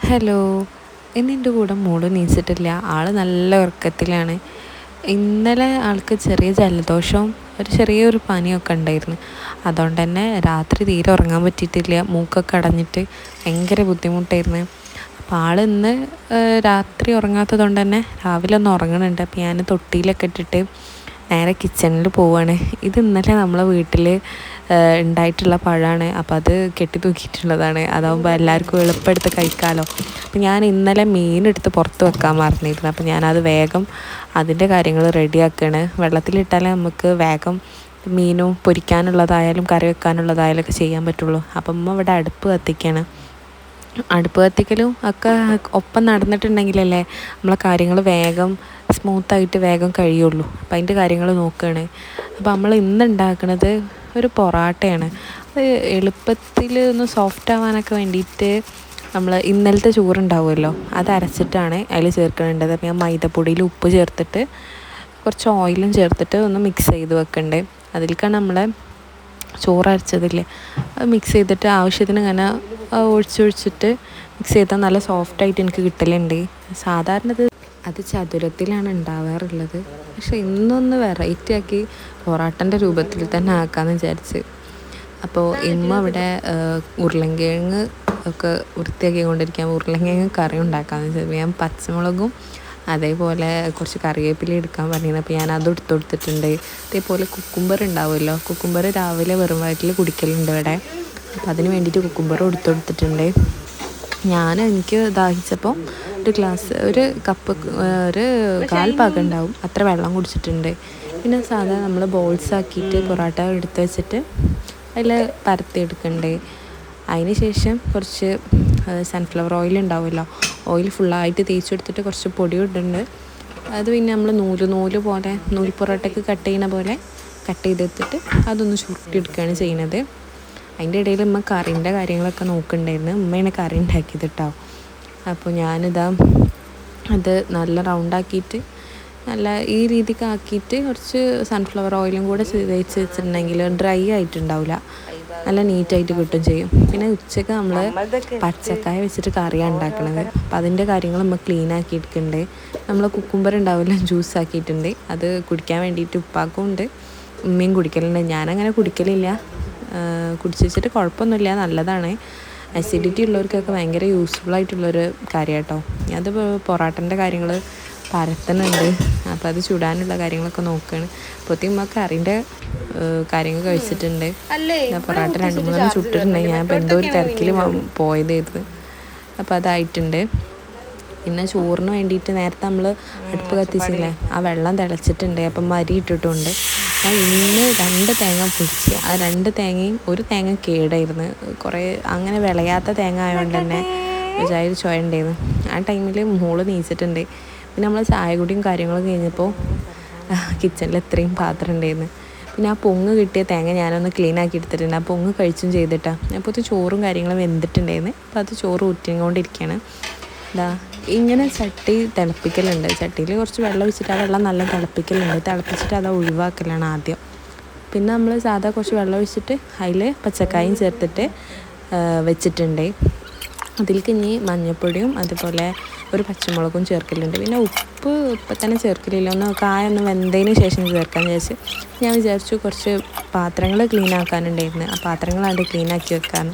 Hello. ഇന്നെൻ്റെ കൂടെ മോള് നീച്ചിട്ടില്ല. ആൾ നല്ല ഉറക്കത്തിലാണ്. ഇന്നലെ ആൾക്ക് ചെറിയ ജലദോഷവും ചെറിയൊരു പനിയൊക്കെ ഉണ്ടായിരുന്നു. അതുകൊണ്ട് തന്നെ രാത്രി തീരെ ഉറങ്ങാൻ പറ്റിയിട്ടില്ല. മൂക്കൊക്കെ അടഞ്ഞിട്ട് ഭയങ്കര ബുദ്ധിമുട്ടായിരുന്നു. അപ്പോൾ ഇന്ന് രാത്രി ഉറങ്ങാത്തത് കൊണ്ട് തന്നെ രാവിലെ ഒന്ന് ഉറങ്ങണുണ്ട്. അപ്പോൾ ഞാൻ തൊട്ടിയിലൊക്കെ ഇട്ടിട്ട് നേരെ കിച്ചണിൽ പോവുകയാണ്. ഇത് ഇന്നലെ നമ്മളെ വീട്ടിൽ ഉണ്ടായിട്ടുള്ള പഴമാണ്. അപ്പോൾ അത് കെട്ടി തൂക്കിയിട്ടുള്ളതാണ്. അതാകുമ്പോൾ എല്ലാവർക്കും എളുപ്പമെടുത്ത് കഴിക്കാമല്ലോ. അപ്പോൾ ഞാൻ ഇന്നലെ മീനെടുത്ത് പുറത്ത് വെക്കാൻ മറന്നിരുന്നു. അപ്പോൾ ഞാനത് വേഗം അതിൻ്റെ കാര്യങ്ങൾ റെഡിയാക്കുകയാണ്. വെള്ളത്തിലിട്ടാലേ നമുക്ക് വേഗം മീനും പൊരിക്കാനുള്ളതായാലും കറി വെക്കാനുള്ളതായാലും ഒക്കെ ചെയ്യാൻ പറ്റുള്ളൂ. അപ്പം അമ്മ ഇവിടെ അടുപ്പ് കത്തിക്കുകയാണ്. അടുപ്പ് കത്തിക്കലും ഒക്കെ ഒപ്പം നടന്നിട്ടുണ്ടെങ്കിലല്ലേ നമ്മളെ കാര്യങ്ങൾ വേഗം സ്മൂത്തായിട്ട് വേഗം കഴിയുള്ളൂ. അപ്പം അതിൻ്റെ കാര്യങ്ങൾ നോക്കുകയാണ്. അപ്പോൾ നമ്മൾ ഇന്ന് ഉണ്ടാക്കുന്നത് ഒരു പൊറാട്ടയാണ്. അത് എളുപ്പത്തിൽ ഒന്ന് സോഫ്റ്റ് ആവാനൊക്കെ വേണ്ടിയിട്ട് നമ്മൾ ഇന്നലത്തെ ചോറുണ്ടാവുമല്ലോ, അത് അരച്ചിട്ടാണ് അതിൽ ചേർക്കേണ്ടത്. അപ്പോൾ ഞാൻ മൈദപ്പൊടിയിൽ ഉപ്പ് ചേർത്തിട്ട് കുറച്ച് ഓയിലും ചേർത്തിട്ട് ഒന്ന് മിക്സ് ചെയ്ത് വെക്കണ്ടേ. അതിലേക്കാണ് നമ്മളെ ചോറ് അരച്ചതില്ലേ, അത് മിക്സ് ചെയ്തിട്ട് ആവശ്യത്തിന് ഇങ്ങനെ ഒഴിച്ചൊഴിച്ചിട്ട് മിക്സ് ചെയ്താൽ നല്ല സോഫ്റ്റായിട്ട് എനിക്ക് കിട്ടലുണ്ട്. സാധാരണ അത് ചതുരത്തിലാണ് ഉണ്ടാവാറുള്ളത്. പക്ഷേ ഇന്നൊന്ന് വെറൈറ്റി ആക്കി പൊറാട്ടൻ്റെ രൂപത്തിൽ തന്നെ ആക്കാമെന്ന് വിചാരിച്ച്. അപ്പോൾ ഇമ്മ അവിടെ ഉരുളൻകിഴങ്ങ് ഒക്കെ വൃത്തിയാക്കി കൊണ്ടിരിക്കാൻ ഉരുളൻകിഴങ്ങ് കറി ഉണ്ടാക്കാമെന്ന് വിചാരിച്ചു. ഞാൻ പച്ചമുളകും അതേപോലെ കുറച്ച് കറിവേപ്പില എടുക്കാൻ പറഞ്ഞിരുന്നു. അപ്പോൾ ഞാൻ അത് എടുത്ത് കൊടുത്തിട്ടുണ്ട്. അതേപോലെ കുക്കുംബർ ഉണ്ടാവുമല്ലോ, കുക്കുംബർ രാവിലെ വെറും വയറ്റിൽ കുടിക്കലുണ്ട് ഇവിടെ. അപ്പോൾ അതിന് വേണ്ടിയിട്ട് കുക്കുംബറും എടുത്ത് കൊടുത്തിട്ടുണ്ട്. എനിക്ക് ദാഹിച്ചപ്പോൾ ഒരു കപ്പ് ഒരു 1/4 പാകം ഉണ്ടാവും അത്ര വെള്ളം കുടിച്ചിട്ടുണ്ട്. പിന്നെ സാധാരണ നമ്മൾ ബോൾസ് ആക്കിയിട്ട് പൊറോട്ട എടുത്ത് വെച്ചിട്ട് അതിൽ പരത്തിയെടുക്കണ്ടേ. അതിന് ശേഷം കുറച്ച് സൺഫ്ലവർ ഓയിൽ ഉണ്ടാവുമല്ലോ, ഓയിൽ ഫുള്ളായിട്ട് തേച്ചെടുത്തിട്ട് കുറച്ച് പൊടി ഇടുന്നുണ്ട്. അത് പിന്നെ നമ്മൾ നൂല് പോലെ നൂൽ പൊറോട്ടയ്ക്ക് കട്ട് ചെയ്യുന്ന പോലെ കട്ട് ചെയ്തെടുത്തിട്ട് അതൊന്ന് ചുരുട്ടിയെടുക്കുകയാണ് ചെയ്യുന്നത്. അതിൻ്റെ ഇടയിൽ ഉമ്മ കറീൻ്റെ കാര്യങ്ങളൊക്കെ നോക്കുന്നുണ്ടായിരുന്നു. ഉമ്മയാണ് കറി ഉണ്ടാക്കിയത് കേട്ടോ. അപ്പോൾ ഞാനിതാ അത് നല്ല റൗണ്ടാക്കിയിട്ട് നല്ല ഈ രീതിക്ക് ആക്കിയിട്ട് കുറച്ച് സൺഫ്ലവർ ഓയിലും കൂടെ തേച്ച് വെച്ചിട്ടുണ്ടെങ്കിൽ ഡ്രൈ ആയിട്ടുണ്ടാവില്ല, നല്ല നീറ്റായിട്ട് കിട്ടും ചെയ്യും. പിന്നെ ഉച്ചയ്ക്ക് നമ്മൾ പച്ചക്കായ വെച്ചിട്ട് കറിയാണ് ഉണ്ടാക്കുന്നത്. അപ്പോൾ അതിൻ്റെ കാര്യങ്ങൾ നമ്മൾ ക്ലീൻ ആക്കി എടുക്കുന്നുണ്ട്. നമ്മൾ കുക്കുംബർ ഉണ്ടാവില്ല, ജ്യൂസ് ആക്കിയിട്ടുണ്ട്. അത് കുടിക്കാൻ വേണ്ടിയിട്ട് ഉപ്പാക്കും ഉണ്ട്, ഉമ്മയും കുടിക്കലുണ്ട്. ഞാനങ്ങനെ കുടിക്കലില്ല, കുടിച്ച് വെച്ചിട്ട് കുഴപ്പമൊന്നുമില്ല, നല്ലതാണ്. അസിഡിറ്റി ഉള്ളവർക്കൊക്കെ ഭയങ്കര യൂസ്ഫുൾ ആയിട്ടുള്ളൊരു കാര്യം കേട്ടോ. അത് പൊറാട്ടൻ്റെ കാര്യങ്ങൾ പരത്തുന്നുണ്ട്. അപ്പോൾ അത് ചുടാനുള്ള കാര്യങ്ങളൊക്കെ നോക്കുകയാണ്. അപ്പോഴത്തേക്കും കറിൻ്റെ കാര്യങ്ങൾ കഴിച്ചിട്ടുണ്ട്. പൊറാട്ട 2-3 ചുട്ടിട്ടുണ്ടെങ്കിൽ ഞാൻ ഇപ്പോൾ എന്തോ ഒരു തിരക്കിൽ പോയതായിരുന്നു. അപ്പോൾ അതായിട്ടുണ്ട്. പിന്നെ ചോറിന് വേണ്ടിയിട്ട് നേരത്തെ നമ്മൾ അടുപ്പ് കത്തിച്ചില്ലേ, ആ വെള്ളം തിളച്ചിട്ടുണ്ട്. അപ്പം മരി ഇട്ടിട്ടുണ്ട്. ഞാൻ ഇന്ന് 2 തേങ്ങ പൊടിച്ച്, ആ 2 തേങ്ങയും ഒരു തേങ്ങ കേടായിരുന്നു. കുറേ അങ്ങനെ വിളയാത്ത തേങ്ങ ആയതുകൊണ്ട് തന്നെ വിചാരിച്ച് ചോയ ഉണ്ടായിരുന്നു. ആ ടൈമിൽ മോള് നീച്ചിട്ടുണ്ട്. പിന്നെ നമ്മൾ ചായ കുടിയും കാര്യങ്ങളൊക്കെ കഴിഞ്ഞപ്പോൾ കിച്ചണിൽ എത്രയും പാത്രം ഉണ്ടായിരുന്നു. പിന്നെ ആ പൊങ്ങ് കിട്ടിയ തേങ്ങ ഞാനൊന്ന് ക്ലീൻ ആക്കി എടുത്തിട്ടുണ്ട്. ആ പൊങ്ങ് കഴിച്ചും ചെയ്തിട്ടാണ്. അപ്പോൾ ഇത് ചോറും കാര്യങ്ങളും വെന്തിട്ടുണ്ടായിരുന്നു. അപ്പോൾ അത് ചോറ് ഊറ്റിക്കൊണ്ടിരിക്കുകയാണ്. ഇങ്ങനെ ചട്ടി തിളപ്പിക്കലുണ്ട്. ചട്ടിയിൽ കുറച്ച് വെള്ളം ഒഴിച്ചിട്ട് ആ വെള്ളം നല്ല തിളപ്പിക്കലുണ്ട്. തിളപ്പിച്ചിട്ട് അത് ഒഴിവാക്കലാണ് ആദ്യം. പിന്നെ നമ്മൾ സാധാ കുറച്ച് വെള്ളം ഒഴിച്ചിട്ട് അതിൽ പച്ചക്കായും ചേർത്തിട്ട് വെച്ചിട്ടുണ്ട്. അതിലേക്ക് ഇനി മഞ്ഞൾപ്പൊടിയും അതുപോലെ ഒരു പച്ചമുളകും ചേർക്കലുണ്ട്. പിന്നെ ഉപ്പ് ഇപ്പം തന്നെ ചേർക്കലില്ല, കായൊന്ന് വെന്തതിന് ശേഷം ചേർക്കാമെന്ന് വിചാരിച്ച് ഞാൻ വിചാരിച്ചു കുറച്ച് പാത്രങ്ങൾ ക്ലീൻ ആക്കാനുണ്ടായിരുന്നു. ആ പാത്രങ്ങളാണ്ട് ക്ലീൻ ആക്കി വെക്കാൻ.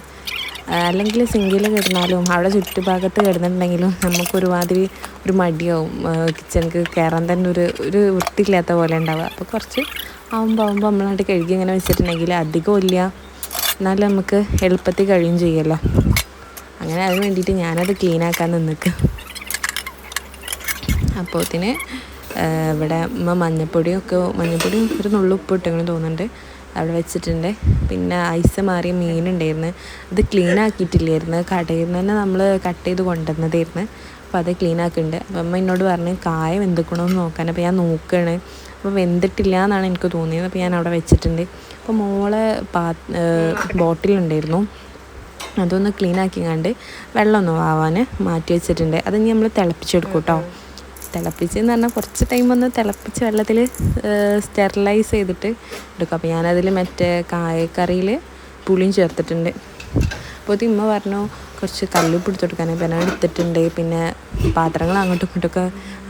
അല്ലെങ്കിൽ സിങ്കിൽ കിടന്നാലും അവിടെ ചുറ്റുഭാഗത്ത് കിടന്നിട്ടുണ്ടെങ്കിലും നമുക്കൊരുമാതിരി ഒരു മടിയാവും, കിച്ചണിക്ക് കയറാൻ തന്നെ ഒരു വൃത്തിയില്ലാത്ത പോലെ ഉണ്ടാവുക. അപ്പോൾ കുറച്ച് ആവുമ്പോൾ നമ്മളായിട്ട് കഴുകി ഇങ്ങനെ വെച്ചിട്ടുണ്ടെങ്കിൽ അധികം ഇല്ല, എന്നാലും നമുക്ക് എളുപ്പത്തിൽ കഴിയും ചെയ്യുമല്ലോ. അങ്ങനെ അതിന് വേണ്ടിയിട്ട് ഞാനത് ക്ലീൻ ആക്കാൻ നിൽക്കുക. അപ്പോഴത്തിന് ഇവിടെ മഞ്ഞപ്പൊടിയും ഒരു നുള്ളു ഉപ്പ് ഇട്ടെങ്കിലും തോന്നുന്നുണ്ട് അവിടെ വെച്ചിട്ടുണ്ട്. പിന്നെ ഐസ് മാറിയ മീനുണ്ടായിരുന്നു, അത് ക്ലീൻ ആക്കിയിട്ടില്ലായിരുന്നു. കടയിൽ നിന്ന് തന്നെ നമ്മൾ കട്ട് ചെയ്ത് കൊണ്ടുവന്നതായിരുന്നു. അപ്പോൾ അത് ക്ലീൻ ആക്കുന്നുണ്ട്. അപ്പം അമ്മ എന്നോട് പറഞ്ഞ് കായ വെന്തിക്കണമെന്ന് നോക്കാൻ. അപ്പോൾ ഞാൻ നോക്കുകയാണ്. അപ്പോൾ വെന്തിട്ടില്ല എന്നാണ് എനിക്ക് തോന്നിയത്. അപ്പോൾ ഞാൻ അവിടെ വെച്ചിട്ടുണ്ട്. അപ്പോൾ മോളെ ബോട്ടിലുണ്ടായിരുന്നു, അതൊന്ന് ക്ലീൻ ആക്കിങ്ങാണ്ട് വെള്ളമൊന്നും ആവാൻ മാറ്റി വെച്ചിട്ടുണ്ട്. അത് ഇനി നമ്മൾ തിളപ്പിച്ചെടുക്കും കേട്ടോ. തിളപ്പിച്ചെന്ന് പറഞ്ഞാൽ കുറച്ച് ടൈം ഒന്ന് തിളപ്പിച്ച് വെള്ളത്തിൽ സ്റ്റെറിലൈസ് ചെയ്തിട്ട് എടുക്കും. അപ്പോൾ ഞാനതിൽ മറ്റേ കായക്കറിയിൽ പുളിയും ചേർത്തിട്ടുണ്ട്. അപ്പോൾ ഇമ്മ പറഞ്ഞു കുറച്ച് കല്ലുപ്പ് എടുത്ത് കൊടുക്കാനായി പിന്നെ എടുത്തിട്ടുണ്ട്. പിന്നെ പാത്രങ്ങൾ അങ്ങോട്ടും ഇങ്ങോട്ടൊക്കെ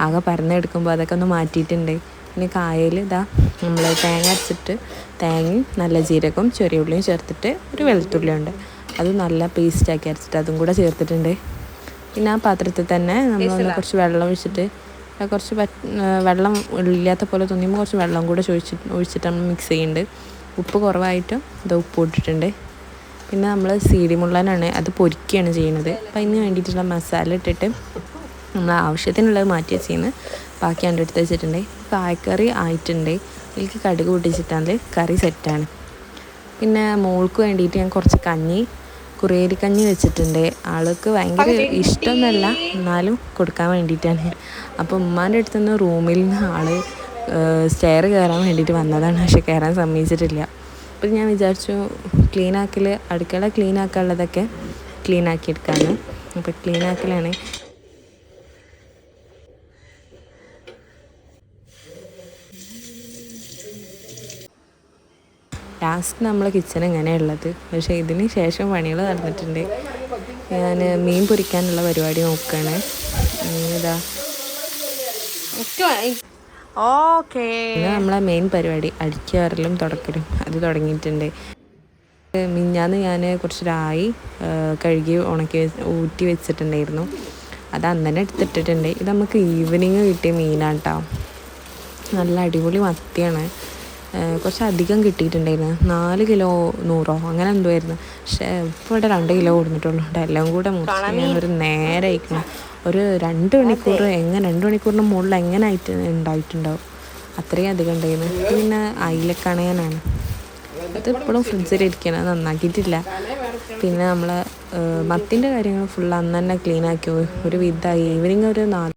ആകെ പരന്നെടുക്കുമ്പോൾ അതൊക്കെ ഒന്ന് മാറ്റിയിട്ടുണ്ട്. പിന്നെ കായയിൽ ഇതാ നമ്മൾ തേങ്ങ അരച്ചിട്ട് തേങ്ങയും നല്ല ജീരകവും ചെറിയ ഉള്ളിയും ചേർത്തിട്ട് ഒരു വെളുത്തുള്ളി ഉണ്ട്, അത് നല്ല പേസ്റ്റാക്കി അരച്ചിട്ട് അതും കൂടെ ചേർത്തിട്ടുണ്ട്. പിന്നെ ആ പാത്രത്തിൽ തന്നെ നമ്മളൊന്ന് കുറച്ച് വെള്ളം ഒഴിച്ചിട്ട് കുറച്ച് വെള്ളം ഇല്ലാത്ത പോലെ തോന്നിയുമ്പോൾ കുറച്ച് വെള്ളം കൂടെ ഒഴിച്ചിട്ട് നമ്മൾ മിക്സ് ചെയ്യുന്നുണ്ട്. ഉപ്പ് കുറവായിട്ടും ഇത് ഉപ്പ് ഇട്ടിട്ടുണ്ട്. പിന്നെ നമ്മൾ സീഡി മുള്ളനാണ്, അത് പൊരിക്കുകയാണ് ചെയ്യുന്നത്. അപ്പം അതിന് വേണ്ടിയിട്ടുള്ള മസാല ഇട്ടിട്ട് നമ്മൾ ആവശ്യത്തിനുള്ളത് മാറ്റി വെച്ചിരുന്ന് ബാക്കി രണ്ട് എടുത്ത് വെച്ചിട്ടുണ്ട്. കായക്കറി ആയിട്ടുണ്ട്, ഇതിലേക്ക് കടുക് പൊട്ടിച്ചിട്ടാൽ കറി സെറ്റാണ്. പിന്നെ മോൾക്ക് വേണ്ടിയിട്ട് ഞാൻ കുറച്ച് കുറിയരിക്കഞ്ഞി വെച്ചിട്ടുണ്ട്. ആൾക്ക് ഭയങ്കര ഇഷ്ടമൊന്നുമല്ല, എന്നാലും കൊടുക്കാൻ വേണ്ടിയിട്ടാണ്. അപ്പോൾ ഉമ്മാൻ്റെ അടുത്തുനിന്ന് റൂമിൽ നിന്ന് ആൾ സ്റ്റെയർ കയറാൻ വേണ്ടിയിട്ട് വന്നതാണ്, പക്ഷെ കയറാൻ സമ്മതിച്ചിട്ടില്ല. അപ്പോൾ ഞാൻ വിചാരിച്ചു അടുക്കള ക്ലീൻ ആക്കാനുള്ളതൊക്കെ ക്ലീൻ ആക്കിയെടുക്കാമെന്ന്. അപ്പോൾ ക്ലീൻ ആക്കലാണ്. ലാസ്റ്റ് നമ്മൾ കിച്ചൺ ഇങ്ങനെയുള്ളത്, പക്ഷേ ഇതിന് ശേഷം പണികൾ നടന്നിട്ടുണ്ട്. ഞാൻ മീൻ പൊരിക്കാനുള്ള പരിപാടി നോക്കുകയാണ്. ഇതാ പിന്നെ നമ്മളെ മെയിൻ പരിപാടി അടിച്ചു വാരലും തുടക്കലും അത് തുടങ്ങിയിട്ടുണ്ട്. മിഞ്ഞാന്ന് ഞാൻ കുറച്ച് രായി കഴുകി ഊറ്റി വെച്ചിട്ടുണ്ടായിരുന്നു, അത് അന്ന് തന്നെ എടുത്തിട്ടിട്ടുണ്ട്. ഇത് നമുക്ക് ഈവനിങ് കിട്ടിയ മീനാണ് കേട്ടോ, നല്ല അടിപൊളി മത്തിയാണ്. കുറച്ച് അധികം കിട്ടിയിട്ടുണ്ടായിരുന്നു, 4 കിലോ 100 അങ്ങനെ എന്തോ ആയിരുന്നു. പക്ഷേ ഇപ്പോൾ ഇവിടെ 2 കിലോ കൊടുത്തിട്ടുള്ളൂ. എല്ലാം കൂടെ മുറിച്ച് ഞാനൊരു നേരെ അയക്കണം. ഒരു 2 മണിക്കൂർ 2 മണിക്കൂറിന് മുകളിൽ എങ്ങനെ ഉണ്ടായിട്ടുണ്ടാവും, അത്രയും അധികം ഉണ്ടായിരുന്നു. പിന്നെ അയിലക്കണയനാണ്, അത് ഇപ്പോഴും ഫ്രിഡ്ജിലിരിക്കണം, അത് നന്നാക്കിയിട്ടില്ല. പിന്നെ നമ്മൾ മത്തിൻ്റെ കാര്യങ്ങൾ ഫുൾ അന്ന് തന്നെ ക്ലീൻ ആക്കി ഒരു വിധമായി. ഈവനിങ് ഒരു 4